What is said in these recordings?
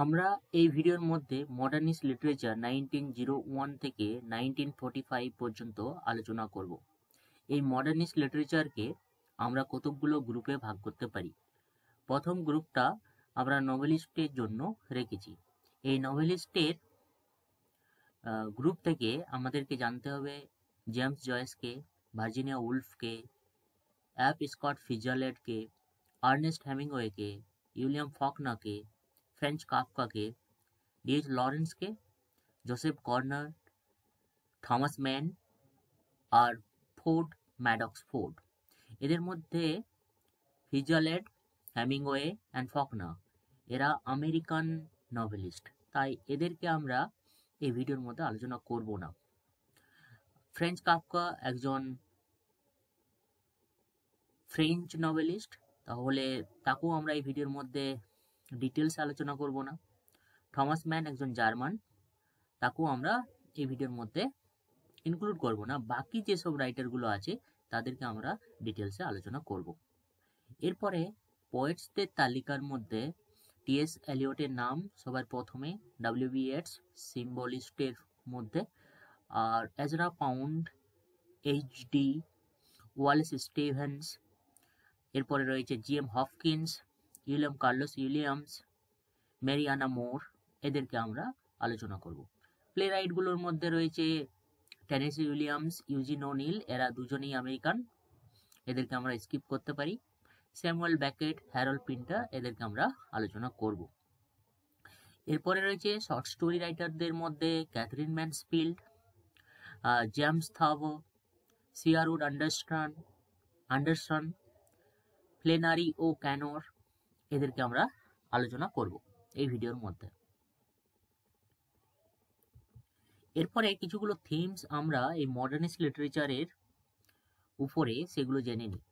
আমরা এই ভিডিওর মধ্যে মডার্নিস্ট লিটারেচার 1901 থেকে 1945 পর্যন্ত আলোচনা করব। এই মডার্নিস্ট লিটারেচারকে আমরা কতকগুলো গ্রুপে ভাগ করতে পারি। প্রথম গ্রুপটা আমরা নভেলিস্টের জন্য রেখেছি। এই নভেলিস্টের গ্রুপ থেকে আমাদেরকে জানতে হবে জেমস জয়েসকে, ভার্জিনিয়া উলফকে, অ্যাপ স্কট ফিটজারল্যান্ডকে, আর্নেস্ট হেমিংওয়েকে, উইলিয়াম ফকনারকে, ফ্রেঞ্চ কাফকাকে, ডি.এইচ. লরেন্সকে, জোসেফ কর্নার, থমাস ম্যান আর ফোর্ড ম্যাডক্স ফোর্ড। এদের মধ্যে ফিটজারল্যান্ড, হেমিংওয়ে অ্যান্ড ফকনার এরা আমেরিকান নভেলিস্ট, তাই এদেরকে আমরা এই ভিডিওর মধ্যে আলোচনা করব না। ফ্রেঞ্চ কাফকা একজন ফ্রেঞ্চ নভেলিস্ট, তাহলে তাকেও আমরা এই ভিডিওর মধ্যে ডিটেলস আলোচনা করব না। থমাস ম্যান একজন জার্মান, তাকেও আমরা এই ভিডিওর মধ্যে ইনক্লুড করব না। বাকি যেসব রাইটারগুলো আছে তাদেরকে আমরা ডিটেলসে আলোচনা করব। এরপরে পোয়েটসদের তালিকার মধ্যে টি.এস. এলিয়টের নাম সবার প্রথমে, ডব্লিউ.বি. ইয়েটস সিম্বলিস্টের মধ্যে, আর Ezra Pound, H D. Wallace Stevens, এরপরে রয়েছে G M. Hopkins, William Carlos Williams, Marianne Moore, এদেরকে আমরা আলোচনা করব। প্লে রাইটগুলোর মধ্যে রয়েছে টেনেসি উইলিয়ামস, ইউজিন ওনিল, এরা দুজনেই আমেরিকান, এদেরকে আমরা স্কিপ করতে পারি। স্যামুয়েল বেকেট, হ্যারল্ড পিন্টার, এদেরকে আমরা আলোচনা করব। এরপরে রয়েছে শর্ট স্টোরি রাইটারদের মধ্যে Katherine Mansfield, James Thurber, Sherwood Anderson, Flannery O'Connor, এদেরকে আমরা আলোচনা করব এই ভিডিওর মধ্যে। এরপরে কিছুগুলো থিমস আমরা এই মডার্নিস্ট লিটারেচারের উপরে সেগুলো জেনে নিই।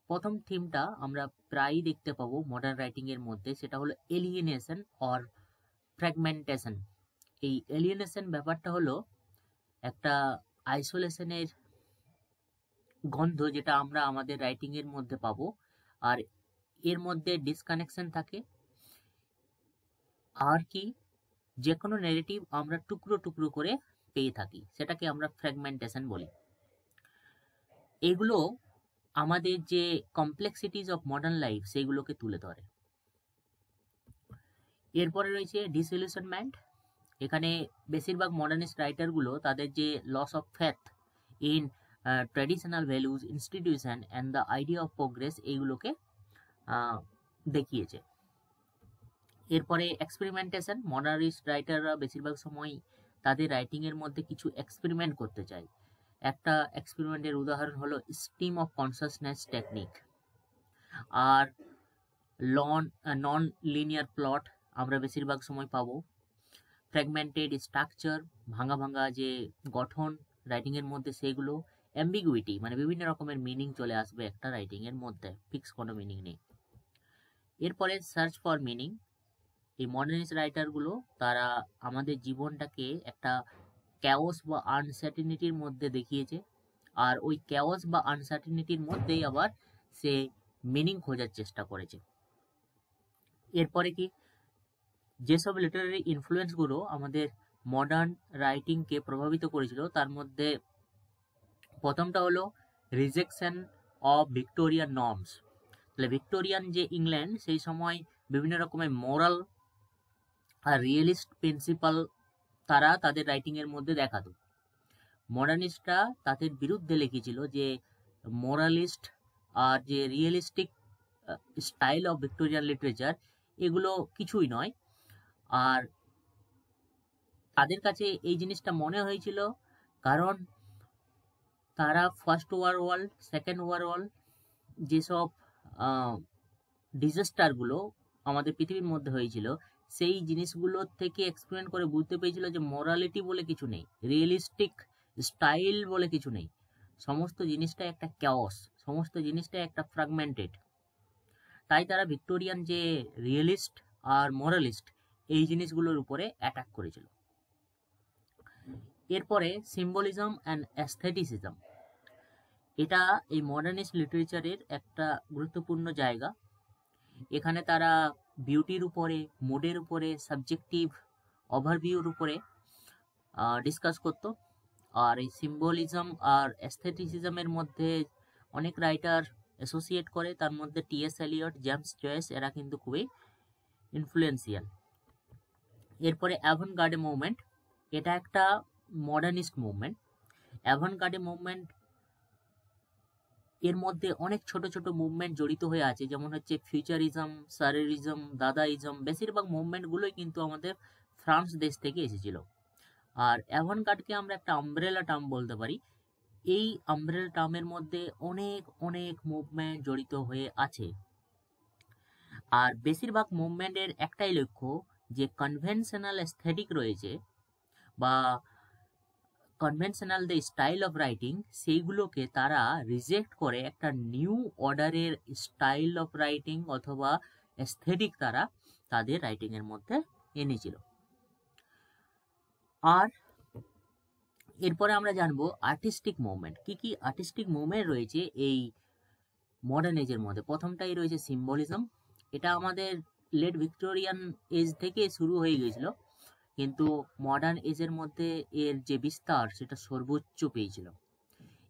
প্রথম থিমটা আমরা প্রায়ই দেখতে পাবো মডার্ন রাইটিং এর মধ্যে, সেটা হলো এলিয়েনেশন অর ফ্র্যাগমেন্টেশন। এই এলিয়েনেশন ব্যাপারটা হলো একটা আইসোলেশনের গন্ধ, যেটা আমরা আমাদের রাইটিং এর মধ্যে পাবো, আর এর মধ্যে ডিসকানেকশন থাকে। আর কি, যে কোনো নেগেটিভ আমরা টুকরো টুকরো করে পেয়ে থাকি, সেটাকে আমরা ফ্র্যাগমেন্টেশন বলি। এগুলো আমাদের যে কমপ্লেক্সিটিস অফ মডার্ন লাইফ সেগুলোকে তুলে ধরে। এরপরে রয়েছে ডিসইলিউশনমেন্ট। এখানে বেশিরভাগ মডার্নিস্ট রাইটারগুলো তাদের যে loss of faith in traditional values, institution and the idea of progress, এইগুলোকে দেখিয়েছে। এরপরে এক্সপেরিমেন্টেশন। মডার্নিস্ট রাইটাররা বেশিরভাগ সময় তাদের রাইটিংয়ের মধ্যে কিছু এক্সপেরিমেন্ট করতে চায়। একটা এক্সপেরিমেন্টের উদাহরণ হলো স্ট্রিম অফ কনসাসনেস টেকনিক। আর নন লিনিয়ার প্লট আমরা বেশিরভাগ সময় পাবো। ফ্র্যাগমেন্টেড স্ট্রাকচার, ভাঙা ভাঙা যে গঠন রাইটিংয়ের মধ্যে সেগুলো। অ্যাম্বিগুইটি, মানে বিভিন্ন রকমের মিনিং চলে আসবে একটা রাইটিংয়ের মধ্যে, ফিক্স কোনো মিনিং নেই। এরপরে সার্চ ফর মিনিং। এই মডার্নিস্ট রাইটারগুলো তারা আমাদের জীবনটাকে একটা ক্যাওস বা আনসার্টেনিটির মধ্যে দেখিয়েছে, আর ওই ক্যাওস বা আনসার্টেনিটির মধ্যেই আবার সে মিনিং খোঁজার চেষ্টা করেছে। এরপরে কি, যেসব লিটারারি ইনফ্লুয়েন্সগুলো আমাদের মডার্ন রাইটিংকে প্রভাবিত করেছিল, তার মধ্যে প্রথমটা হলো রিজেকশন অফ ভিক্টোরিয়ান নর্মস। তাহলে ভিক্টোরিয়ান যে ইংল্যান্ড, সেই সময় বিভিন্ন রকমের মোরাল আর রিয়েলিস্ট প্রিন্সিপাল তারা তাদের রাইটিংয়ের মধ্যে দেখাতো। মডার্নিস্টরা তাদের বিরুদ্ধে লিখেছিল যে মোরালিস্ট আর যে realistic style of Victorian literature, এগুলো কিছুই নয়। আর তাদের কাছে এই জিনিসটা মনে হয়েছিল কারণ তারা ফার্স্ট ওয়ার্ল্ড, সেকেন্ড ওয়ার্ল্ড যেসব ডিজাস্টারগুলো আমাদের পৃথিবীর মধ্যে হয়েছিল, সেই জিনিসগুলোর থেকে এক্সপেরিমেন্ট করে বুঝতে পেরেছিল যে মোরালিটি বলে কিছু নেই, রিয়েলিস্টিক স্টাইল বলে কিছু নেই। সমস্ত জিনিসটা একটা ক্যাওস, সমস্ত জিনিসটা একটা ফ্র্যাগমেন্টেড। তাই তারা ভিক্টোরিয়ান যে রিয়েলিস্ট আর মোরালিস্ট, এই জিনিসগুলোর উপরে অ্যাটাক করেছিল। এরপরে সিম্বলিজম অ্যান্ড অ্যাস্থেটিসিজম। এটা এই মডার্নিস্ট লিটারেচারের একটা গুরুত্বপূর্ণ জায়গা। এখানে তারা বিউটির উপরে, মুডের উপরে, সাবজেক্টিভ ওভারভিউর উপরে ডিসকাস করতো। আর এই সিম্বলিজম আর অ্যাস্থেটিসিজমের মধ্যে অনেক রাইটার অ্যাসোসিয়েট করে, তার মধ্যে টি.এস. এলিয়ট, জেমস জয়েস এরা কিন্তু খুবই ইনফ্লুয়েন্সিয়াল। এরপরে অ্যাভানগার্ডে মুভমেন্ট, এটা একটা মডার্নিস্ট মুভমেন্ট। অ্যাভানগার্ডে মুভমেন্ট এর মধ্যে অনেক ছোট ছোট মুভমেন্ট জড়িত হয়ে আছে, যেমন হচ্ছে ফিউচারিজম, সারেরিজম, দাদাইজম। বেশিরভাগ মুভমেন্টগুলোই কিন্তু আমাদের ফ্রান্স দেশ থেকে এসেছিল। আর অ্যাভানগার্ডকে আমরা একটা আমব্রেলা টার্ম বলতে পারি। এই আমব্রেলা টার্মের মধ্যে অনেক অনেক মুভমেন্ট জড়িত হয়ে আছে। আর বেশিরভাগ মুভমেন্টের একটাই লক্ষ্য, যে কনভেনশনাল এস্থেটিক রয়েছে বা কনভেনশনাল যে স্টাইল অফ রাইটিং, সেইগুলোকে তারা রিজেক্ট করে একটা নিউ অর্ডারের স্টাইল অফ রাইটিং অথবা এস্থেটিক তারা তাদের রাইটিংয়ের মধ্যে এনেছিল। আর এরপরে আমরা জানবো আর্টিস্টিক মুভমেন্ট। কি কি আর্টিস্টিক মুভমেন্ট রয়েছে এই মডার্ন এজের মধ্যে। প্রথমটাই রয়েছে সিম্বলিজম। এটা আমাদের লেট ভিক্টোরিয়ান এজ থেকে শুরু হয়ে গিয়েছিল, কিন্তু মডার্ন এজের মধ্যে এর যে বিস্তার সেটা সর্বোচ্চ পেয়েছিল।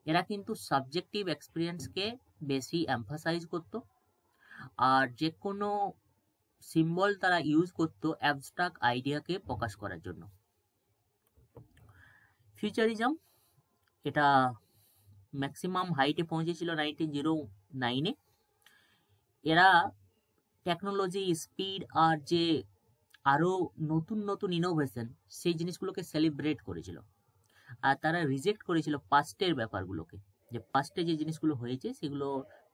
এরা কিন্তু সাবজেক্টিভ এক্সপিরিয়েন্সকে বেশি এমফাসাইজ করত, আর যে কোনো সিম্বল তারা ইউজ করত অ্যাবস্ট্রাক্ট আইডিয়াকে প্রকাশ করার জন্য। ফিউচারিজম, এটা ম্যাক্সিমাম হাইটে পৌঁছেছিল 1909-এ। এরা টেকনোলজি, স্পিড আর যে আরো নতুন নতুন ইনোভেশন, সেই জিনিসগুলোকে সেলিব্রেট করেছিল। আর তারা রিজেক্ট করেছিল পাস্টের ব্যাপারগুলোকে, যে পাস্টে যে জিনিসগুলো হয়েছে সেগুলো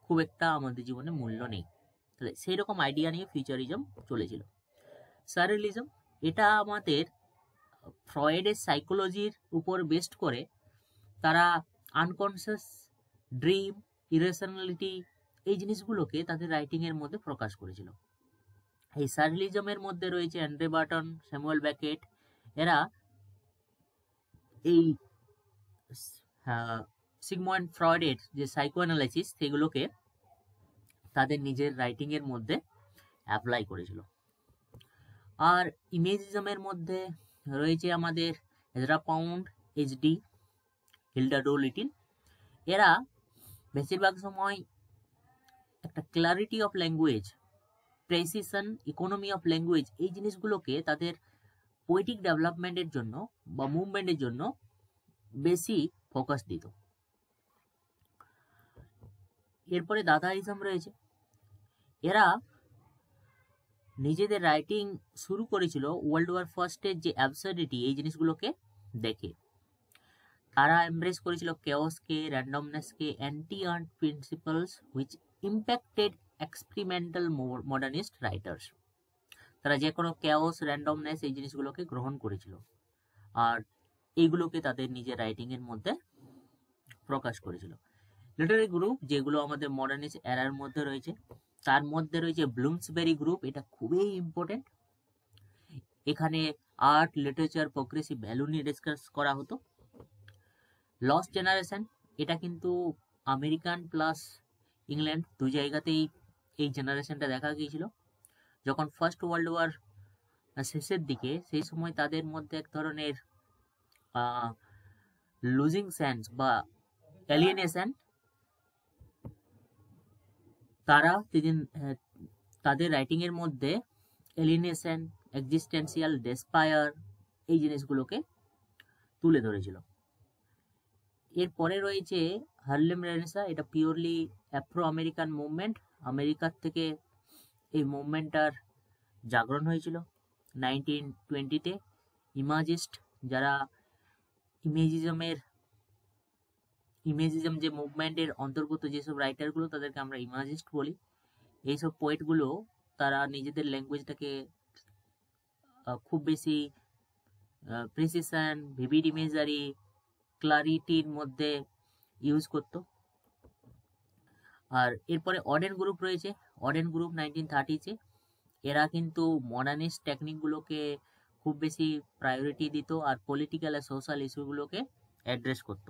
খুব একটা আমাদের জীবনে মূল্য নেই। তাহলে সেই রকম আইডিয়া নিয়ে ফিউচারিজম চলেছিল। সারেলিজম, এটা আমাদের ফ্রয়েডের সাইকোলজির উপর বেস্ট করে তারা আনকনসিয়াস, ড্রিম, ইরেশনালিটি এই জিনিসগুলোকে তাদের রাইটিংয়ের মধ্যে প্রকাশ করেছিল। এই সারেলিজমের মধ্যে রয়েছে অ্যান্ড্রে বার্টন, স্যামুয়েল বেকেট। এরা এই সিগমন্ড ফ্রয়েডের যে সাইকোঅ্যানালাইসিস সেগুলোকে তাদের নিজের রাইটিংয়ের মধ্যে অ্যাপ্লাই করেছিল। আর ইমেজিজমের মধ্যে রয়েছে আমাদের Ezra Pound, HD, Hilda Doolittle. এরা বেশিরভাগ সময় একটা clarity of language, precision, economy of language এই জিনিসগুলোকে তাদের পোয়েটিক ডেভেলপমেন্টের জন্য বা মুভমেন্টের জন্য বেশি ফোকাস দিত। এরপরে দাদাইজম রয়েছে। এরা নিজেদের রাইটিং শুরু করেছিল ওয়ার্ল্ড ওয়ার ফার্স্টের যে অ্যাবসার্ডিটি এই জিনিসগুলোকে দেখে। তারা এমব্রেস করেছিল কেওসকে, র্যান্ডমনেসকে, anti art principles which impacted experimental modernist writers. তারা যে কোনো কেওস, র্যান্ডমনেস এই জিনিসগুলোকে গ্রহণ করেছিল, আর এইগুলোকে তাদের নিজের রাইটিংয়ের মধ্যে প্রকাশ করেছিল। লিটারারি গ্রুপ যেগুলো আমাদের মডার্নিস্ট এরার মধ্যে রয়েছে, তার মধ্যে রয়েছে ব্লুমসবেরি গ্রুপ। এটা খুবই ইম্পর্টেন্ট। এখানে আর্ট, লিটারেচার, প্রোগ্রেসিভ ভ্যালু নিয়ে ডিসকাস করা হতো। লস্ট জেনারেশন, এটা কিন্তু আমেরিকান প্লাস ইংল্যান্ড দু জায়গাতেই এই জেনারেশনটা দেখা গিয়েছিল। যখন ফার্স্ট ওয়ার্ল্ড ওয়ার শেষের দিকে, সেই সময় তাদের মধ্যে এক ধরনের লুজিং সেন্স বা এলিয়েনেশন, তারা তাদের রাইটিং এর মধ্যে এলিয়েনেশন, এক্সিস্টেন্সিয়াল ডেসপায়ার এই জিনিসগুলোকে তুলে ধরেছিল। এরপরে রয়েছে হার্লেম রেনেসাঁ। এটা পিওরলি অ্যাফ্রো আমেরিকান মুভমেন্ট। আমেরিকার থেকে এই মুভমেন্টটার জাগরণ হয়েছিল 1920-তে। ইমাজিস্ট, যারা ইমেজিজম যে মুভমেন্টের অন্তর্গত যেসব রাইটারগুলো, তাদেরকে আমরা ইমাজিস্ট বলি। এইসব পোয়েটগুলো তারা নিজেদের ল্যাঙ্গুয়েজটাকে খুব বেশি প্রিসিশন, ভিভিড ইমেজারি, ক্লারিটির মধ্যে ইউজ করত। আর এরপরে অডেন গ্রুপ রয়েছে। অডেন গ্রুপ 1930-তে। এরা কিন্তু মডার্নিস্ট টেকনিকগুলোকে খুব বেশি প্রায়োরিটি দিত আর পলিটিক্যাল আর সোশ্যাল ইস্যুগুলোকে অ্যাড্রেস করত।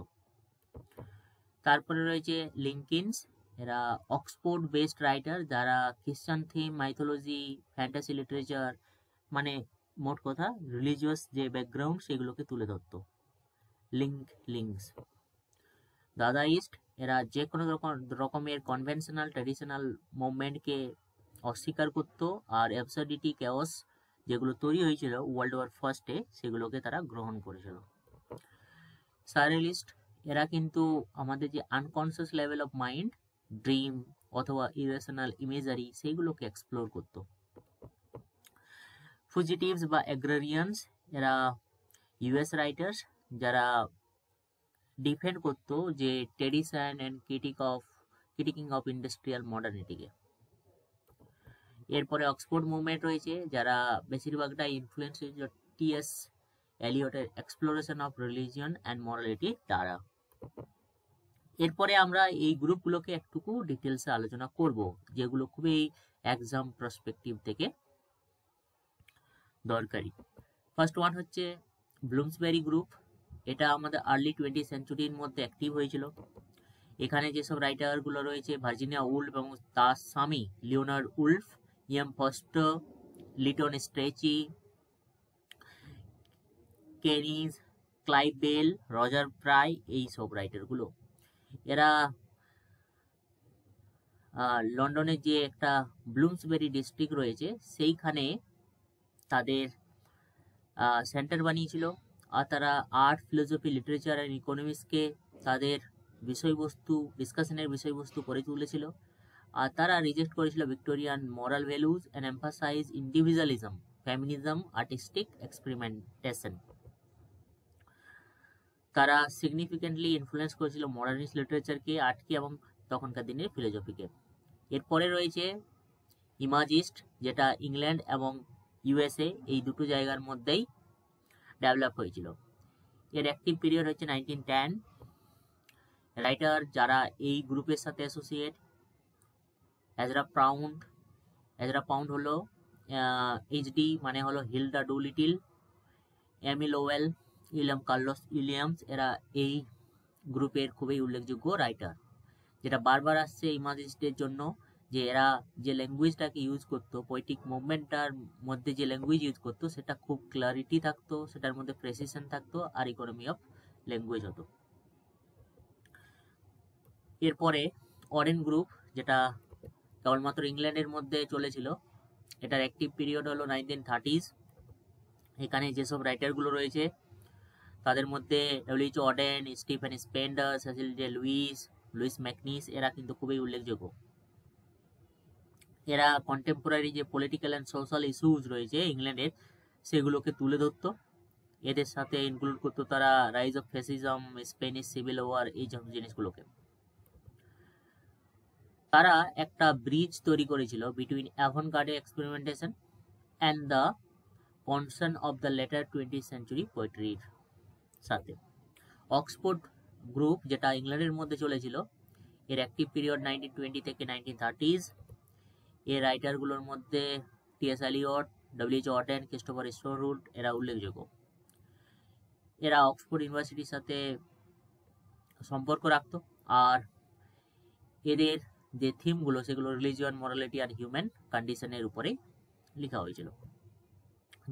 তারপরে রয়েছে লিঙ্কিনস। এরা অক্সফোর্ড বেসড রাইটার, যারা খ্রিস্টান থিম, মাইথোলজি, ফ্যান্টাসি লিটারেচার, মানে মোট কথা রিলিজিয়াস যে ব্যাকগ্রাউন্ড সেগুলোকে তুলে ধরতো। লিঙ্কস দাদাইস্ট, এরা যে কোনো রকমের কনভেনশনাল ট্র্যাডিশনাল মুভমেন্টকে অস্বীকার করত, আর অ্যাবসার্ডিটি, ক্যাওস যেগুলো তৈরি হয়েছিল ওয়ার্ল্ড ওয়ার ফার্স্টে সেগুলোকে তারা গ্রহণ করেছিল। সাররিয়ালিস্ট, এরা কিন্তু আমাদের যে unconscious level of mind, dream অথবা ইরেশনাল ইমেজারি সেইগুলোকে এক্সপ্লোর করত। ফুজিটিভস বা অ্যাগ্রারিয়ানস, এরা ইউএস রাইটার্স যারা ডিফেন্ড করতো যে tradition and critiquing of industrial মডার্নিটিকে। এরপরে অক্সফোর্ড মুভমেন্ট রয়েছে, যারা বেশিরভাগটা ইনফ্লুয়েন্স হয়েছিল টি.এস. এলিয়টের exploration of religion and morality দ্বারা। এরপরে আমরা এই গ্রুপগুলোকে একটুকু ডিটেলসে আলোচনা করব, যেগুলো খুবই এক্সাম পার্সপেক্টিভ থেকে দরকারি। ফার্স্ট ওয়ান হচ্ছে ব্লুমসবেরি গ্রুপ। এটা আমাদের আর্লি 20th সেঞ্চুরির মধ্যে অ্যাক্টিভ হয়েছিল। এখানে যেসব রাইটারগুলো রয়েছে, ভার্জিনিয়া উল্ফ এবং তার স্বামী Leonard Woolf, E M Forster, Lytton Strachey, Keynes, Clive Bell, Roger Fry, এই সব রাইটারগুলো। এরা লন্ডনের যে একটা ব্লুমসবেরি ডিস্ট্রিক্ট রয়েছে সেইখানে তাদের সেন্টার বানিয়েছিল, আর তারা আর্ট, ফিলোসফি, লিটারেচার অ্যান্ড ইকোনমিক্সকে তাদের বিষয়বস্তু, ডিসকাশনের বিষয়বস্তু করে তুলেছিল। আর তারা রিজেক্ট করেছিল Victorian moral values and emphasise individualism, feminism, artistic experimentation. তারা সিগনিফিকেন্টলি ইনফ্লুয়েন্স করেছিল মডার্নিস্ট লিটারেচারকে, আর্টকে এবং তখনকার দিনের ফিলোসফিকে। এরপরে রয়েছে ইমাজিস্ট, যেটা ইংল্যান্ড এবং ইউএসএ এই দুটো জায়গার মধ্যেই ডেভেলপ হয়েছিল। এর অ্যাক্টিভ পিরিয়ড হচ্ছে 1910। রাইটার যারা এই গ্রুপের সাথে অ্যাসোসিয়েট, এজরা পাউন্ড হলো এইচডি মানে হলো হিলডা ডুলিটিল, এমি লোয়েল, উইলিয়াম কার্লোস উইলিয়ামস, এরা এই গ্রুপের খুবই উল্লেখযোগ্য রাইটার। যেটা বারবার আসছে ইমাজিস্টের জন্য, যে এরা যে ল্যাঙ্গুয়েজটাকে ইউজ করতো, পোয়েটিক মুভমেন্টটার মধ্যে যে ল্যাঙ্গুয়েজ ইউজ করতো সেটা খুব ক্লারিটি থাকতো, সেটার মধ্যে প্রেসিশন থাকতো, আর ইকোনমি অফ ল্যাঙ্গুয়েজ হতো। এরপরে অরেন গ্রুপ, যেটা কেবলমাত্র ইংল্যান্ডের মধ্যে চলেছিল, এটার অ্যাক্টিভ পিরিয়ড হলো 1930s। এখানে যেসব রাইটারগুলো রয়েছে তাদের মধ্যে W H. Auden, Stephen Spender, Cecil Day Lewis MacNeice, এরা কিন্তু খুবই উল্লেখযোগ্য। এরা কন্টেম্পোরারি যে পলিটিক্যাল অ্যান্ড সোশ্যাল ইস্যুজ রয়েছে ইংল্যান্ডের সেগুলোকে তুলে ধরতো। এদের সাথে ইনক্লুড করতো তারা rise of fascism, Spanish civil war, এই সব জিনিসগুলোকে। তারা একটা ব্রিজ তৈরি করেছিল between avant garde experimentation and the concern of the later 20th century পোয়েট্রির সাথে। অক্সফোর্ড গ্রুপ, যেটা ইংল্যান্ডের মধ্যে চলেছিল, এর অ্যাক্টিভ পিরিয়ড 1920 থেকে 1930s। এর রাইটারগুলোর মধ্যে টি.এস. এলিয়ট, ডব্লিউ.এইচ. অডেন, ক্রিস্টোফার স্টোরউড, এরা উল্লেখযোগ্য। এরা অক্সফোর্ড ইউনিভার্সিটির সাথে সম্পর্ক রাখত, আর এদের যে থিমগুলো সেগুলো রিলিজিয়ন, মরালিটি আর হিউম্যান কন্ডিশনের উপরে লেখা হয়েছিল।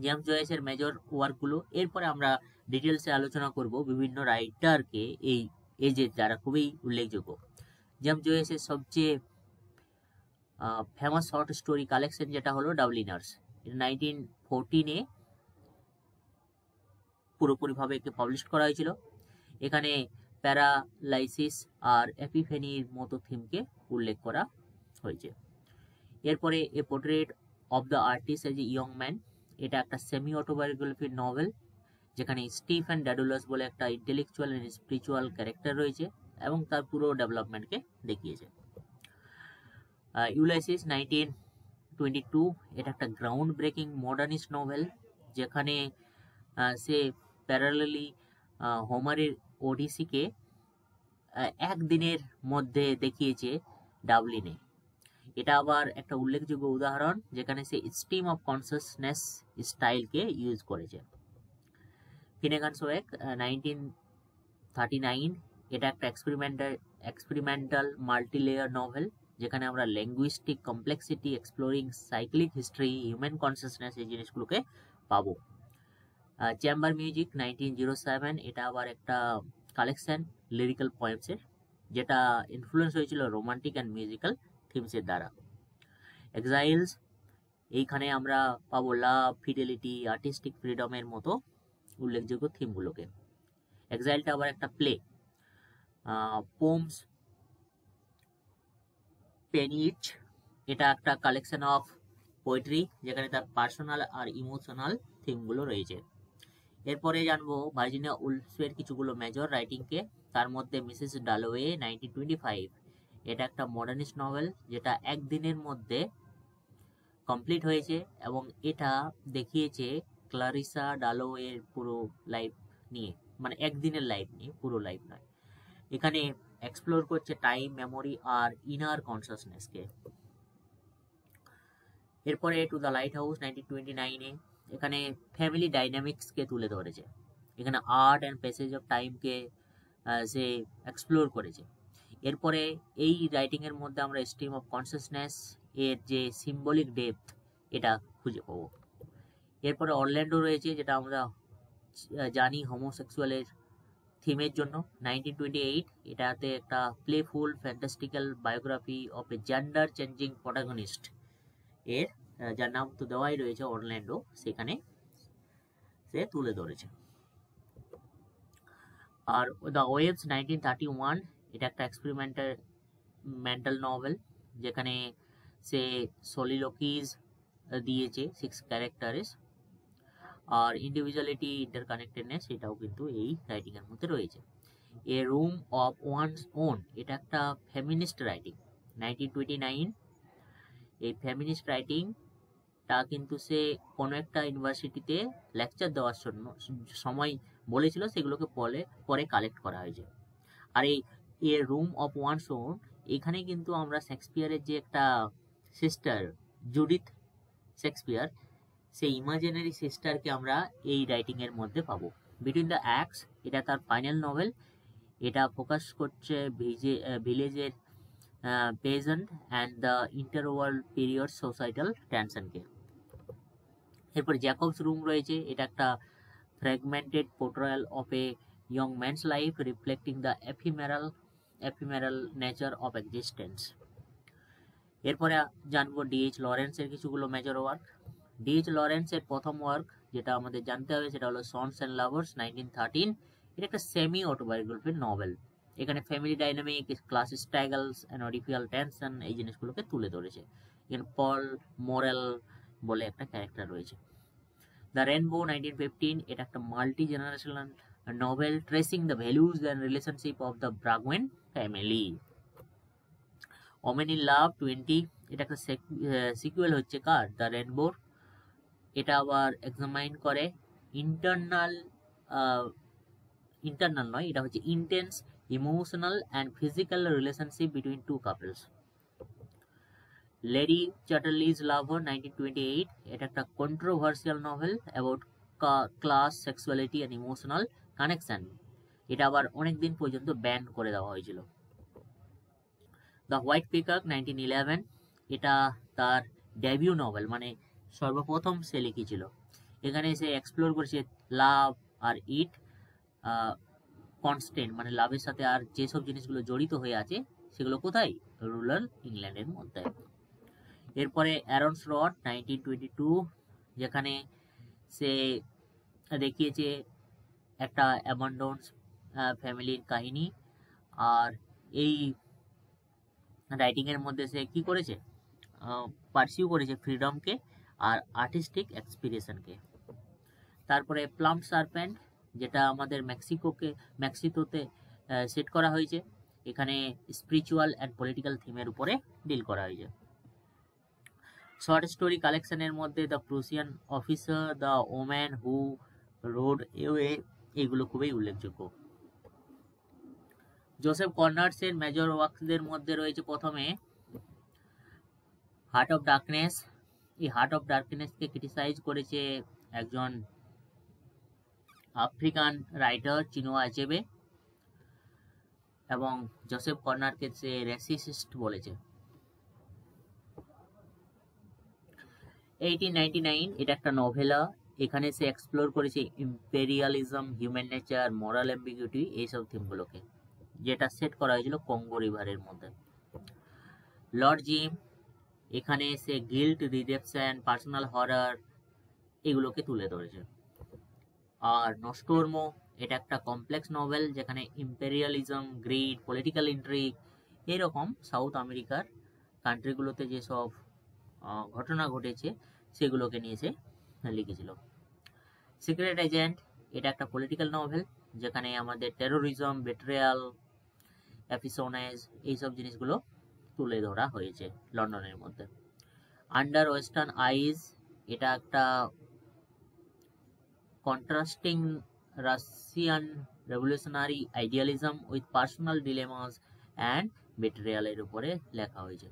জেমস জয়েসের মেজর ওয়ার্কগুলো, এরপরে আমরা ডিটেলসে আলোচনা করব বিভিন্ন রাইটারকে এই এজে যারা খুবই উল্লেখযোগ্য। জেমস জয়েসের সবচেয়ে ফেমাস শর্ট স্টোরি কালেকশন যেটা হলো ডাবলিনার্স, 1914-এ পুরোপুরিভাবে একে পাবলিশ করা হয়েছিল। এখানে প্যারালাইসিস আর এপিফেনির মতো থিমকে উল্লেখ করা হয়েছে। এরপরে a portrait of the artist as a young man, এটা একটা সেমি অটোবায়োগ্রাফি নভেল, যেখানে স্টিফেন ড্যাডুলাস বলে একটা ইন্টেলেকচুয়াল এন্ড স্পিরিচুয়াল ক্যারেক্টার রয়েছে এবং তার পুরো ডেভেলপমেন্টকে দেখিয়েছে। ইউলাইসিস 1922, এটা একটা গ্রাউন্ড ব্রেকিং মডার্নিস্ট নভেল, যেখানে সে প্যারালালি হোমারের ওডিসিকে একদিনের মধ্যে দেখিয়েছে ডাবলিনে। এটা আবার একটা উল্লেখযোগ্য উদাহরণ যেখানে সে স্ট্রিম অফ কনসাসনেস স্টাইলকে ইউজ করেছে। ফিনেগানস ওয়েক 1939, এটা একটা এক্সপেরিমেন্টাল মাল্টিলেয়ার নভেল, যেখানে আমরা linguistic complexity, exploring cyclic history, human consciousness এই জিনিসগুলোকে পাবো। চেম্বার মিউজিক 1907, এটা আবার একটা কালেকশন লিরিক্যাল পোয়েমসের, যেটা ইনফ্লুয়েন্স হয়েছিল রোমান্টিক অ্যান্ড মিউজিক্যাল থিমসের দ্বারা। এক্সাইলস, এইখানে আমরা পাবো লাভ, ফিডেলিটি, আর্টিস্টিক ফ্রিডমের মতো উল্লেখযোগ্য থিমগুলোকে। এক্সাইলটা আবার একটা প্লে। পোমস পেনিট, এটা একটা কালেকশন অফ পোয়েট্রি, যেখানে তার পার্সোনাল আর ইমোশনাল থিমগুলো রয়েছে। এরপরে জানবো ভার্জিনিয়া উলফের কিছুগুলো মেজর রাইটিংকে, তার মধ্যে মিসেস ডালোয়ে 1925, এটা একটা মডার্নিস্ট নভেল, যেটা একদিনের মধ্যে কমপ্লিট হয়েছে এবং এটা দেখিয়েছে ক্লারিসা ডালোয়ের পুরো লাইফ নিয়ে, মানে একদিনের লাইফ নিয়ে, পুরো লাইফ নয়। এখানে এক্সপ্লোর করছে টাইম, মেমোরি আর ইনার কনসাসনেসকে। এরপরে টু দ্য লাইট হাউস 1929-এ, এখানে ফ্যামিলি ডাইনামিক্সকে তুলে ধরেছে। এখানে আর্ট অ্যান্ড প্যাসেজ অফ টাইমকে সে এক্সপ্লোর করেছে। এরপরে এই রাইটিংয়ের মধ্যে আমরা স্ট্রিম অফ কনসাসনেস এর যে সিম্বলিক ডেপথ, এটা খুঁজে পাবো। এরপরে অরল্যান্ডো রয়েছে, যেটা আমরা জানি হোমোসেক্সুয়ালের থিমের জন্য। 1928, এটাতে একটা playful fantastical biography of a gender changing protagonist এর, যার নাম তো দেওয়াই রয়েছে অরল্যান্ডো, সেখানে সে তুলে ধরেছে। আর দ্য ওয়েভস 1931, এটা একটা এক্সপেরিমেন্টাল নভেল, যেখানে সে সলিলোকিজ দিয়েছে 6 ক্যারেক্টারেস। আর ইন্ডিভিজুয়ালিটি, ইন্টারকানেক্টেডনেস, এটাও কিন্তু এই রাইটিং এর মধ্যে রয়েছে। এ রুম অফ ওয়ানস ওন, এটা একটা ফেমিনিস্ট রাইটিং 1929। এই ফেমিনিস্ট রাইটিংটা কিন্তু সে কোনো একটা ইউনিভার্সিটিতে লেকচার দেওয়ার সময় বলেছিল, সেগুলোকে পরে কালেক্ট করা হয়েছে। আর এই এ রুম অফ ওয়ানস ওন, এখানে কিন্তু আমরা শেক্সপিয়ারের যে একটা সিস্টার জুডিথ শেক্সপিয়ার, সেই ইমাজিনারি সিস্টারকে আমরা এই রাইটিং এর মধ্যে পাবো। বিটুইন দ্য অ্যাক্টস, এটা তার ফাইনাল নভেল, এটা ফোকাস করছে ভিলেজের pageant and the interworld period societal টেনশনকে। এরপর জ্যাকবস রুম রয়েছে, এটা একটা fragmented portrayal of a young man's life reflecting the ephemeral nature of এক্সিস্টেন্স। এরপরে জানবো ডিএইচ লরেন্সের কিছুগুলো মেজর ওয়ার্ক। ডিএইচ লরেন্সের প্রথম ওয়ার্ক যেটা আমাদের জানতে হবে, সেটা হলো সন্স অ্যান্ড লাভার্স 1913। এটা একটা সেমি অটোবায়োগ্রাফির নভেল। এখানে family dynamic, class struggles and oedipal tension এই জিনিসগুলোকে তুলে ধরেছে। এখানে পল মোরেল বলে একটা ক্যারেক্টার রয়েছে। দ্য রেনবো 1915, এটা একটা multi generational novel tracing the values and relationship of the Brangwen family. Women in Love 20, এটা একটা সিকুয়েল হচ্ছে কার, দ্য রেনবোর। এটা আবার এক্সামাইন করে ইন্টারনাল নয়, এটা হচ্ছে intense emotional and physical relationship between two couples. Lady Chatterley's lover 1928, এটা একটা controversial novel about class, sexuality and emotional connection. এটা আবার অনেকদিন পর্যন্ত ব্যান করে দেওয়া হয়েছিল। দ্য হোয়াইট পিকক 1911, এটা তার ডেবিউ নভেল, মানে সর্বপ্রথম সে লিখেছিল। এখানে সে এক্সপ্লোর করেছে লাভ আর ইট কনস্ট্যান্ট, মানে লাভের সাথে আর যেসব জিনিসগুলো জড়িত হয়ে আছে সেগুলো কোথায়, রুরাল ইংল্যান্ডের মধ্যে। এরপরে অ্যারন্স রড 1922, যেখানে সে দেখিয়েছে একটা অ্যাবান্ডন্ড ফ্যামিলির কাহিনী। আর এই রাইটিং এর মধ্যে সে কি করেছে, পারসিউ করেছে ফ্রিডমকে আর আর্টিস্টিক এক্সপ্রেশনকে। তারপরে প্লাম সার্পেন্ট, যেটা আমাদের মেক্সিকোতে সেট করা হয়েছে। এখানে স্পিরিচুয়াল অ্যান্ড পলিটিক্যাল থিমের উপরে ডিল করা হয়েছে। শর্ট স্টোরি কালেকশনের মধ্যে the Prussian officer, the woman who wrote away, এগুলো খুবই উল্লেখযোগ্য। জোসেফ কর্নার্সের মেজর ওয়ার্কসদের মধ্যে রয়েছে প্রথমে হার্ট অফ ডার্কনেস। এই হার্ট অফ ডার্কনেসকে ক্রিটিসাইজ করেছে একজন আফ্রিকান রাইটার চিনোয়া আচেবে। এবং জোসেফ কর্নারকে সে রেসিস্ট বলেছে। 1899 এটা একটা নভেলা। এখানে সে এক্সপ্লোর করেছে ইম্পেরিয়ালিজম, হিউম্যান নেচার, মরাল অ্যাম্বিগুইটি, এইসব থিমগুলোকে, যেটা সেট করা হয়েছিল কঙ্গো রিভারের মধ্যে। লর্ড জিম এখানে সে গিল্ট, রিডেপশন, পার্সোনাল হরার এগুলোকে তুলে ধরেছে। আর নস্টোর্মো এটা একটা কমপ্লেক্স নভেল, যেখানে ইম্পেরিয়ালিজম, গ্রিড, পলিটিক্যাল ইন্ট্রিগ এরকম সাউথ আমেরিকার কান্ট্রিগুলোতে যেসব ঘটনা ঘটেছে সেগুলোকে নিয়ে সে লিখেছিল। সিক্রেট এজেন্ট এটা একটা পলিটিক্যাল নভেল, যেখানে আমাদের টেরোরিজম, বেট্রিয়াল, এপিসোনেজ এইসব জিনিসগুলো তুলে ধরা হয়েছে লন্ডনের মধ্যে। আন্ডার ওয়েস্টার্ন আইজ এটা একটা contrasting Russian revolutionary idealism with personal dilemmas and বেট্রিয়ালের উপরে লেখা হয়েছে।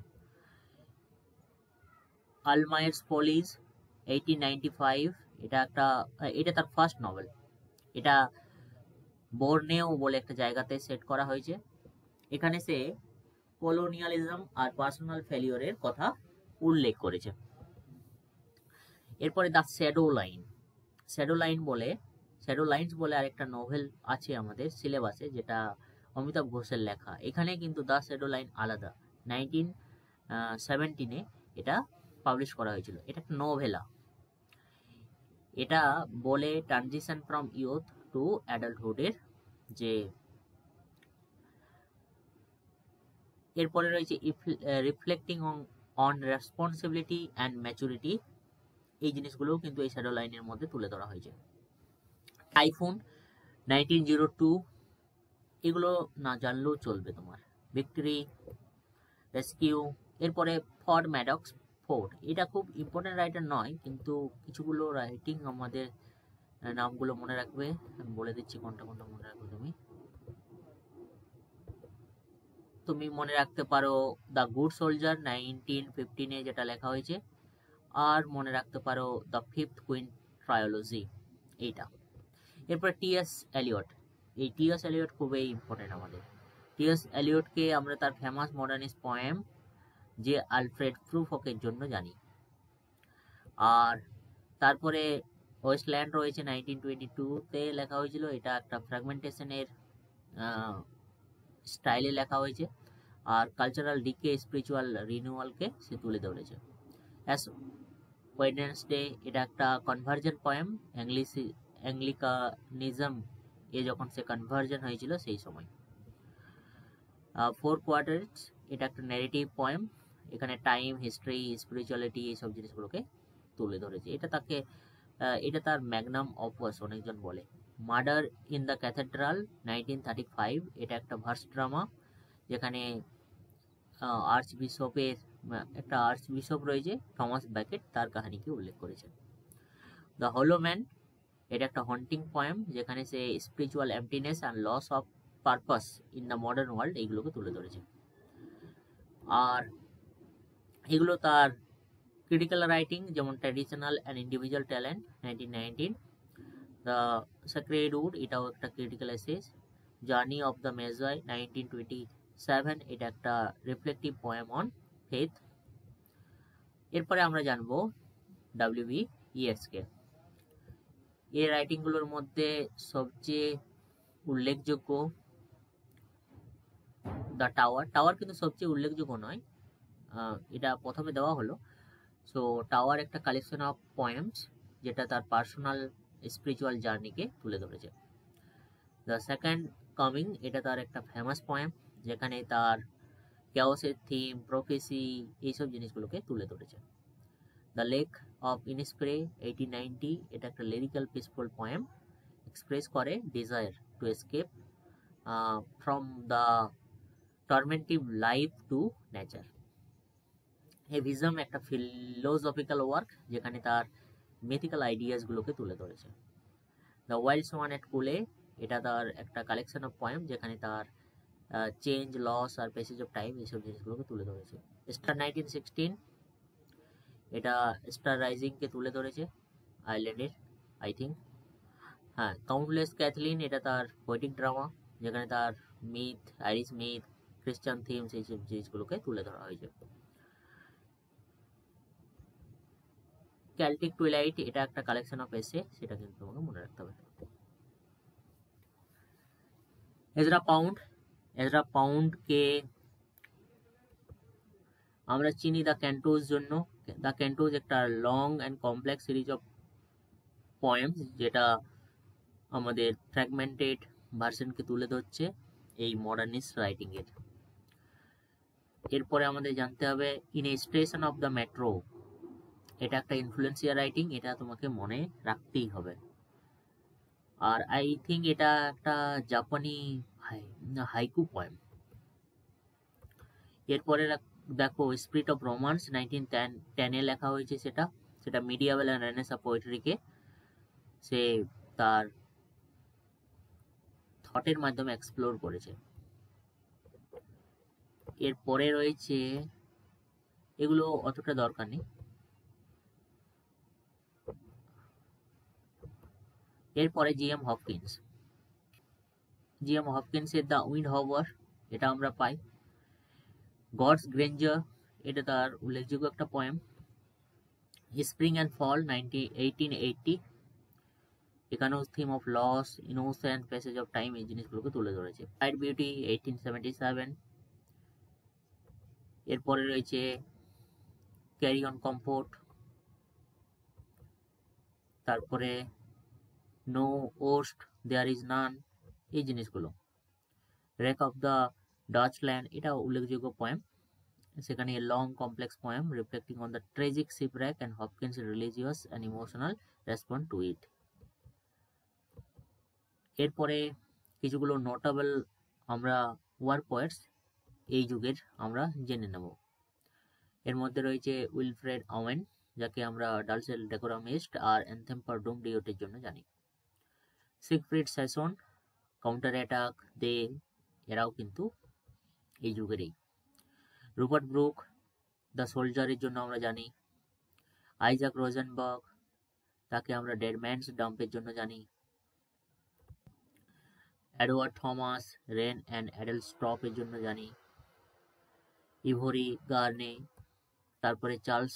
আলমায়ার্স ফলিজ 1895 এটা তার ফার্স্ট নভেল। এটা বোর্নেও বলে একটা জায়গাতে সেট করা হয়েছে। এখানে সে কলোনিয়ালিজম আর পার্সোনাল ফেলিওরের কথা উল্লেখ করেছে। এরপরে দ্য শ্যাডো লাইন্স বলে আরেকটা নভেল আছে আমাদের সিলেবাসে, যেটা অমিতাভ ঘোষের লেখা। এখানে কিন্তু দ্য শ্যাডো লাইন আলাদা। 1917 এটা পাবলিশ করা হয়েছিল। এটা একটা নোভেলা। এটা বলে ট্রানজিশন ফ্রম ইউথ টু অ্যাডাল্টহুডের যে। এরপরে রয়েছে reflecting on responsibility and maturity, এই জিনিসগুলোও কিন্তু এই শ্যাডো লাইনের মধ্যে তুলে ধরা হয়েছে। টাইফুন 1902 এগুলো না জানলেও চলবে তোমার। Victory, rescue. এরপরে ফর্ড ম্যাডক্স ফোর্ড, এটা খুব ইম্পর্টেন্ট রাইটার নয়, কিন্তু কিছুগুলো রাইটিং আমাদের নামগুলো মনে রাখবে। আমি বলে দিচ্ছি কোনটা কোনটা মনে রাখবে। তুমি মনে রাখতে পারো দ্য গুড সোলজার 1915 যেটা লেখা হয়েছে, আর মনে রাখতে পারো দ্য ফিফথ কুইন ট্রায়োলজি এইটা। এরপর টি.এস. এলিয়ট, এই টি.এস. এলিয়ট খুবই ইম্পর্টেন্ট আমাদের। টি.এস. এলিয়টকে আমরা তার ফেমাস মডার্নিস্ট পোয়েম যে আলফ্রেড প্রুফকের জন্য জানি। আর তারপরে ওয়েস্টল্যান্ড রয়েছে 1922-তে লেখা হয়েছিল। এটা একটা ফ্র্যাগমেন্টেশনের স্টাইলে লেখা হয়েছে, আর কালচারাল ডিকে, স্পিরিচুয়াল রিনিউয়ালকে সে তুলে ধরেছে। অ্যাস ওয়েডনেসডে এটা একটা কনভার্জন পোয়েম, অ্যাংলিকানিজম এ যখন সে কনভার্জন হয়েছিল সেই সময়। ফোর কোয়ার্টার্স এটা একটা ন্যারেটিভ পোয়েম, এখানে টাইম, হিস্ট্রি, স্পিরিচুয়ালিটি এইসব জিনিসগুলোকে তুলে ধরেছে। এটা তার ম্যাগনাম অপাস অনেকজন বলে। মার্ডার ইন দ্য ক্যাথেড্রাল 1935 এটা একটা ভার্স ড্রামা, যেখানে একটা আর্চবিশপ রয়েছে থমাস ব্যাকেট, তার কাহিনীকে উল্লেখ করেছে। দ্য হলো ম্যান এটা একটা হন্টিং পোয়েম, যেখানে সে spiritual emptiness and loss of purpose in the modern world এইগুলোকে তুলে ধরেছে। আর এগুলো তার ক্রিটিক্যাল রাইটিং, যেমন traditional and individual talent 1919। The sacred wood এটাও একটা critical essays. Journey of the Magi 1927 এটা একটা রিফ্লেক্টিভ পোয়েম অন ফেথ। এরপরে আমরা জানবো ডব্লিউ.বি. ইয়েটসকে। এই রাইটিংগুলোর মধ্যে সবচেয়ে উল্লেখযোগ্য দ্য টাওয়ার কিন্তু সবচেয়ে উল্লেখযোগ্য নয়, এটা প্রথমে দেওয়া হলো। সো টাওয়ার একটা কালেকশন অফ পোয়েমস, যেটা তার পার্সোনাল স্পিরিচুয়াল জার্নিকে তুলে ধরেছে। দ্য সেকেন্ড কামিং এটা তার একটা ফেমাস পোয়েম, যেখানে তার ক্যাওসের থিম, প্রফেসি এইসব জিনিসগুলোকে তুলে ধরেছে। দ্য লেক অফ ইনস্প্রে 1890 এটা একটা লিরিক্যাল পিসফুল পোয়েম, এক্সপ্রেস করে desire to escape from the tormentive life to nature. এভিজম একটা ফিলোসফিক্যাল ওয়ার্ক, যেখানে তার মিথিক্যাল আইডিয়াসগুলোকে তুলে ধরেছে। দ্য ওয়াইল্ড সোয়ান এট কুলে এটা তার একটা কালেকশন অফ পোয়েম, যেখানে তার চেঞ্জ, লস আর প্যাসেজ অফ টাইম এইসব জিনিসগুলোকে তুলে ধরেছে। স্টার 1916 এটা স্টার রাইজিংকে তুলে ধরেছে আয়ারল্যান্ডের, আই থিঙ্ক। হ্যাঁ, কাউন্টলেস ক্যাথলিন এটা তার পোয়েটিক ড্রামা যেখানে তার মিথ, আইরিশ মিথ, খ্রিস্টান থিমস এইসব জিনিসগুলোকে তুলে ধরা হয়েছে। ক্যালটিক টুইলাইট এটা একটা কালেকশন অফ এসে, সেটা কিন্তু তোমাকে মনে রাখতে হবে। এজরা পাউন্ডকে আমরা চিনি দ্য ক্যান্টোজ জন্য। দ্য ক্যান্টোজ একটা long and complex series of poems, যেটা আমাদের ফ্র্যাগমেন্টেড ভার্সনকে তুলে ধরছে এই মডার্নিস্ট রাইটিং এর। এরপরে আমাদের জানতে হবে in a station of the metro, এটা একটা ইনফ্লুয়েন্সিয়াল রাইটিং, এটা তোমাকে মনে রাখতেই হবে। আর আই থিঙ্ক এটা একটা জাপানি হাইকু পোয়েম। এরপরে দেখো স্পিরিট অফ রোমান্স 1910-এ লেখা হয়েছে, সেটা মিডিয়াভেল অ্যান্ড রেনেসাঁ পোয়েট্রিকে সে তার থটের মাধ্যমে এক্সপ্লোর করেছে। এরপরে রয়েছে, এগুলো অতটা দরকার নেই। এরপরে জিএম হপকিন্সের দ্য উইন্ড হাওয়ার, এটা আমরা পাই। গডস গ্রেঞ্জার, এটা তার উল্লেখযোগ্য একটা পোয়েম। স্প্রিং অ্যান্ড ফল 1880, এখানেও theme of loss, innocent, passage of time এই জিনিসগুলোকে তুলে ধরেছে। Light beauty 1877। এরপরে রয়েছে ক্যারি অন কমফোর্ট, তারপরে no worst there is none, এই জিনিসগুলো। রেক অফ দ্য ডাচল্যান্ড, এটা উল্লেখযোগ্য পোয়েম, সেখানে long complex poem reflecting on the tragic শিপwreck and Hopkins' religious and emotional response to it. এরপরে কিছুগুলো নোটেবল আমরা ওয়ার পোয়েটস এই যুগের আমরা জেনে নেব। এর মধ্যে রয়েছে উইলফ্রেড ওয়েন, যাকে আমরা ডালসেল ডেকোরামিস্ট আর অ্যানথেম ফর ডুম ডিওটের জন্য জানি। সিগফ্রিড স্যাসন, কাউন্টার অ্যাটাক, দে, এরাও কিন্তু এই যুগেরই। রুপার্ট ব্রুক, দ্য সোলজারের জন্য আমরা জানি। আইজাক রোজেনবার্গ, তাকে আমরা ডেড ম্যানস ডাম্পের জন্য জানি। এডওয়ার্ড থমাস, রেন অ্যান্ড অ্যাডেলস্টপ এর জন্য জানি। ইভরি গার্নে, তারপরে চার্লস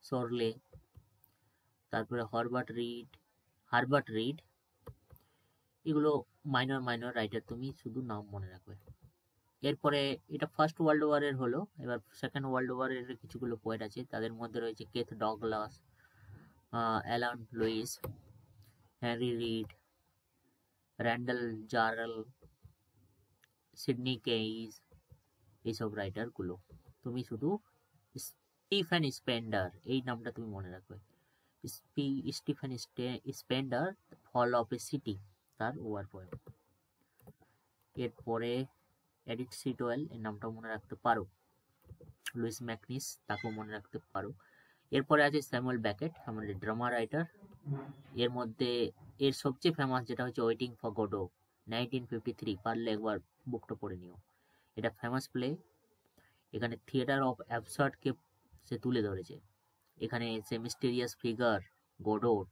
সরলে, তারপরে হারবার্ট রিড, এগুলো মাইনর রাইটার, তুমি শুধু নাম মনে রাখবে। এরপরে এটা ফার্স্ট ওয়ার্ল্ড ওয়ারের হলো, এবার সেকেন্ড ওয়ার্ল্ড ওয়ারের কিছুগুলো পোয়েট আছে, তাদের মধ্যে রয়েছে Keith Douglas, Alan Lewis, Henry Reed, Randall Jarrell, Sidney Keyes, এইসব রাইটারগুলো। তুমি শুধু স্টিফেন স্পেন্ডার এই নামটা তুমি মনে রাখবে। Stephen Spender, fall of a city, তার ওয়ার পোয়েম। এরপরে এডিথ সিটওয়েল, এর নামটাও মনে রাখতে পারো। লুইস ম্যাকনিস, তাকেও মনে রাখতে পারো। এরপরে আছে স্যামুয়েল ব্যাকেট, আমাদের ড্রামা রাইটার। এর মধ্যে এর সবচেয়ে ফেমাস যেটা হচ্ছে ওয়েটিং ফর গোডো 1953, পারলে একবার বুকটা পড়ে নিও। এটা ফেমাস প্লে, এখানে থিয়েটার অফ অ্যাবসার্ডকে সে তুলে ধরেছে। এখানে সে মিস্টেরিয়াস ফিগার গোডোট,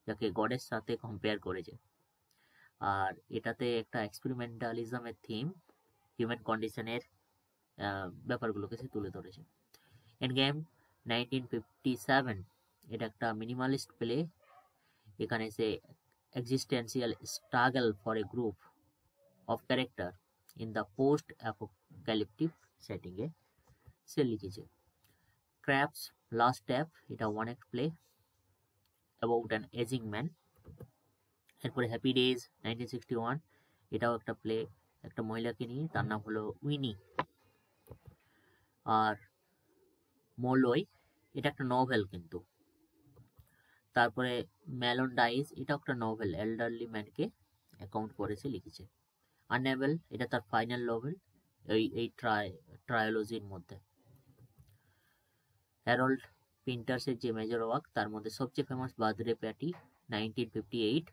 যাকে গডের সাথে কম্পেয়ার করেছে। আর এটাতে একটা এক্সপেরিমেন্টালিজমের থিম, হিউম্যান কন্ডিশনের ব্যাপারগুলোকে সে তুলে ধরেছে। এন্ডগেম 1957, এটা একটা মিনিমালিস্ট প্লে, এখানে সে existential struggle for a group of character in the post apocalyptic সেটিংয়ে সে লিখেছে। ক্র্যাপস লাস্ট ট্যাপ, এটা one act play about an aging man. এরপরে হ্যাপি ডেজ 1961, এটাও একটা প্লে, একটা মহিলাকে নিয়ে, তার নাম হলো উইনি। আর মোলয়, এটা একটা নভেল কিন্তু। তারপরে ম্যালন ডাইজ, এটাও একটা নভেল, এল্ডারলি ম্যানকে অ্যাকাউন্ট করেছে লিখেছে। আনএবল, এটা তার ফাইনাল নভেল এই ট্রায়োলজির মধ্যে। হ্যারল্ড পিন্টার্সের যে মেজর ওয়ার্ক, তার মধ্যে সবচেয়ে ফেমাস বার্থডে প্যাটি 1958,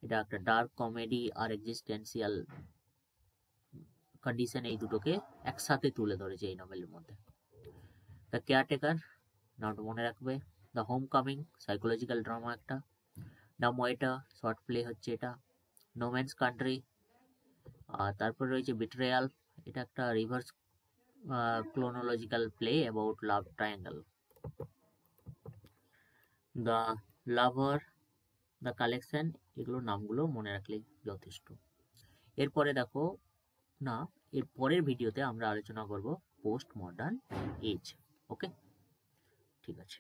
এটা একটা ডার্ক কমেডি আর এক্সিস্টেন্সিয়াল কন্ডিশন, এই দুটোকে একসাথে তুলে ধরেছে এই নভেলের মধ্যে। দ্য কেয়ারটেকার, নামটা মনে রাখবে। The home coming, psychological drama একটা। দ্য মোয়েটা, শর্ট প্লে হচ্ছে এটা। নো ম্যানস কান্ট্রি, তারপর রয়েছে বিট্রেয়াল, এটা একটা reverse chronological play about love triangle. The lover, the collection, এগুলোর নামগুলো মনে রাখলেই যথেষ্ট। এরপরে দেখো না, এর পরের ভিডিওতে আমরা আলোচনা করব পোস্ট মডার্ন এজ। ওকে, ঠিক আছে।